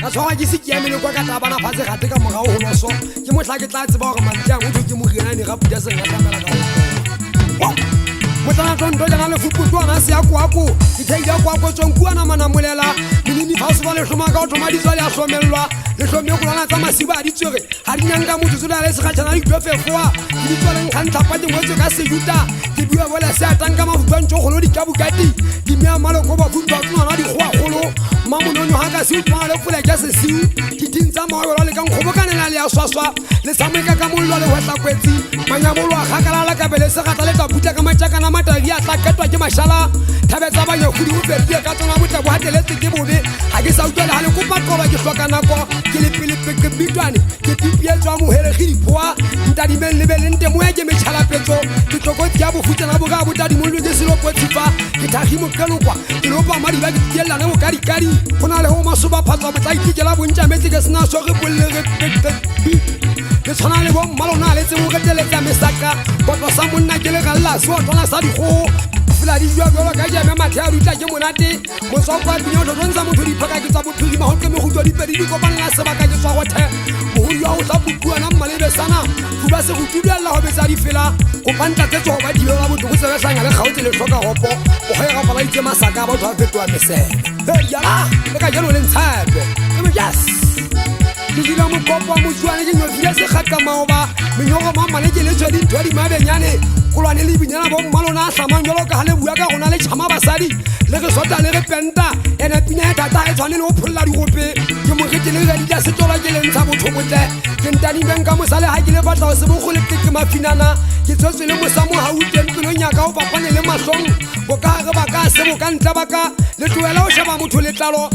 ka tshwara ke se ke emele kwa ka tabana fatshe gate ka morao ho loso ke motla ke tla tseba gore mantjang o ke mo gena ne ga puta se nga tsamela ka motana tondo jana le fuputwana se akwako ke theile akwako tsonkwana mana molela minini fa se ba le hloma ka o thoma di tswa le a hlomelwa le hlome go lana tsa masiba a di tswere ha di nyanga motho tsola le se ga tshana le dofefoa di tswa leng khantha pa di ngwetse ka se yuta ke bua bola se atanga mafutwantsho golo di ka bukati di mea maloko ba futwa tswana di khwa golo mamononyo ha ka se utwa le fula ja se siu ke dintsa mayo le ka nkgobokanela le a swaswa le sameka ka mollo le hwetla kwetsi manyabolo a khakalala ka bele se gata le ka buta ka matjakana matadi a tla ketwa ke mashala thabetsa ba nyakudi o perdie ka tsona botla bo hateletse ke bobe ha ke sa utlwela ha le kopa qoba ke hloka nako ke le pele ke bitwane ke pipietswa mo heregidi poa ntadi men le bele nte mo ya ke mechala petso ke tlokoti ya bofutsana bo ga botadi mo le selo potsifa ke thagi mo kelokwa ke lopa madi ba ke tiela ne mo kari kari hona le ho masoba phatsa motla itikela bontja metse ke sna so re bolle re ke tshwana le bo malona le tsebo ke teletsa mesaka botlo sa monna ke le galla so tsona sa dikgo fela di jwa jwa ka ja me mathe a ruta ke monate mo so kwa binyo do ntsa motho di phaka ke tsa bophiri ma ho ke me go twa di pedi di kopana se baka ke tswa go the mo yo o tla bukua na malebe sana go ba se go tudela ho betsa di fela go panta ke tswa ba di yo la motho go se ba sanga le gautse le hloka gopo o ga ga bala itse masaka ba twa fetwa mese ya le ka jalo le ntshabe ke yes dilo mo popo mo tswana ke no dile se khaka maoba menyogo mama le ke le tswa di thodi mabenyane kulwane le binyana bo malona hlama nyolo ka hale bua ka gona le chama basadi le re sota le re penta ene pinya tata e tshwane le o pholla di gope ke mo ke le ga di se tola ke le ntsha botho botle ke ntani ben ka mosale ha ke le batla se bo go le ke mafinana ke tsotse le mosamo ha o teng pelo nyaka o papane le mahlong bo ka ga ba ka se mo ka ntla ba ka le tuela o sheba motho le tlalo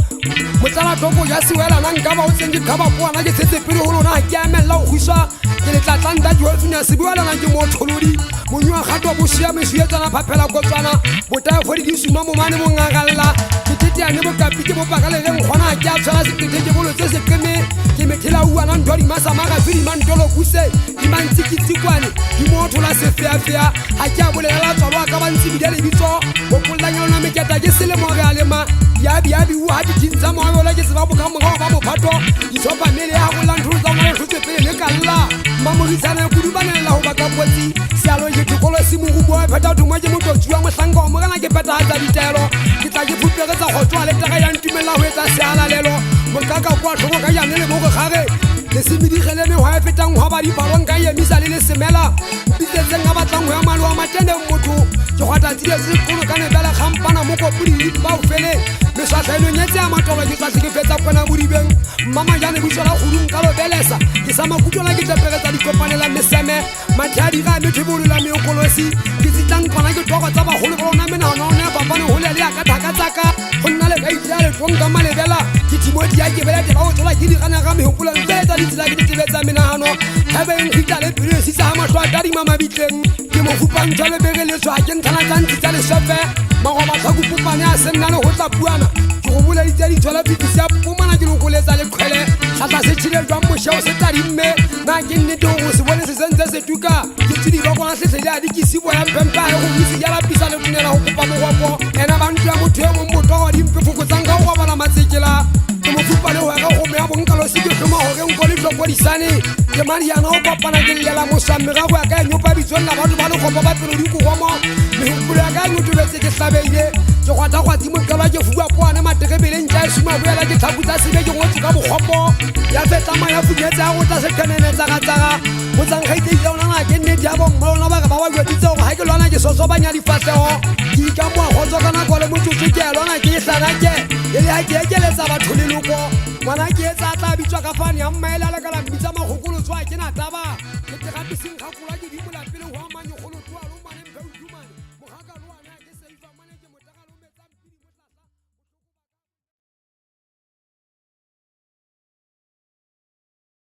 motsala toko ya se wela nang ka ba o tseng ke khaba bona ke tsetse pele ho lona ke amella o khuswa ke le tlatlanda jo tsenya se bua lana ke mo tholodi mo nywa gato bo sia me suetsana phaphela go tsana bota go di suma mo mane mo ngagalla ke tete ane bo kapi ke bo pakale re ngwana ke a tshwana se tete ke bolo tse se keme ke methela uwa nan dori masa maga fili man tolo kuse di man tsikitsikwane di mo thola se fea fea ha ke a bolela tsalo ka ba ntsi bidele bitso go kullanya lona me keta ke sele mo ga lema ya bi u ha di tsa mo ba ke se ba bo ka mo ga ba mo phato di sopa mele ya go lanthu tsa mo le tse pele le kalla mamorisana go dubanela ho ba ka potsi sialo ke tokolo se mo go bua phata thuma ke mo totsuwa mo hlanka mo kana ke peta tsa ditelo ke tla ke phupere tsa go tswa le taga ya ntumela ho etsa sealalelo mo ka ka kwa tlhogo ka yane le mo go gare le se midigele me ho a fetang ho ba di balong ka ye misale le semela bitse nga batlang ho ya malu a matene motho ke gwata tsile se kono ka ne bela khampana mo ko pudi ba o fele me sa tseno nyetse a matolo ke tsa ke fetsa kwana bodibeng mama jane bo tsala go ka lo belesa ke sa makutlola ke tepere tsa di kopanela meseme mathadi ga me thibolola me okolosi ke tsitang kwana ke togo tsa ba holo bona me na ona papane ho le ya ka thaka tsaka go nna le ka itsale tonga malebela ke timoti ya ke bela ke ba o tsola ke di gana ga me hopola ntse di tsela ke tibetsa menahano habe nkita le pele se sa mahlwa tadi mama bitleng ke mo fupang tshale bege le tswa ke nthana tsa ntitsa le sefe mago ba tsa kupupane a senna le ho tla buana ke go bula ditse di tswela pitisa pumana ke lo goletsa le khwele tla se tshile jwa moshao se tadi mme na ke nne to go se bone se sentse se tuka ke tsidi ba bona se se ya di kisibo ya mpempa go bisi ya la pisa le tunela go kupa mo gopo ena ba ntwa motho e mo motho di mpe fokotsa nga go bana matsekela mo fupale ho ga go me a bonkalo se ke tloma ho re ngo le tloko di sane ke mari ya no kopana ke lela mo samme ga go ka nyopa bitsonna batho ba le go ba pelo di go gomo me ho pula ga nyoto betse ke sabeile ke gwata gwa timo kala ke fuwa kwana matekebele ntja sima boela ke tlhakutsa sebe ke ngotsi ka bogopo ya feta ma ya funyetsa go tsa se kenene tsa ga go tsang gaite ya ona na ke nne dia bo mmolona ba ga ba wa ditse go ha ke lwana ke sosobanya di fatlego ke ka mo go tsoka na go le motsotso ke lwana ke sana ke ele ha ke ekeletsa batho le loko mwana ke etsa tla bitswa ka fane ya mmaela le ka la mbitsa magokolo tswa ke na taba ke ga bising ga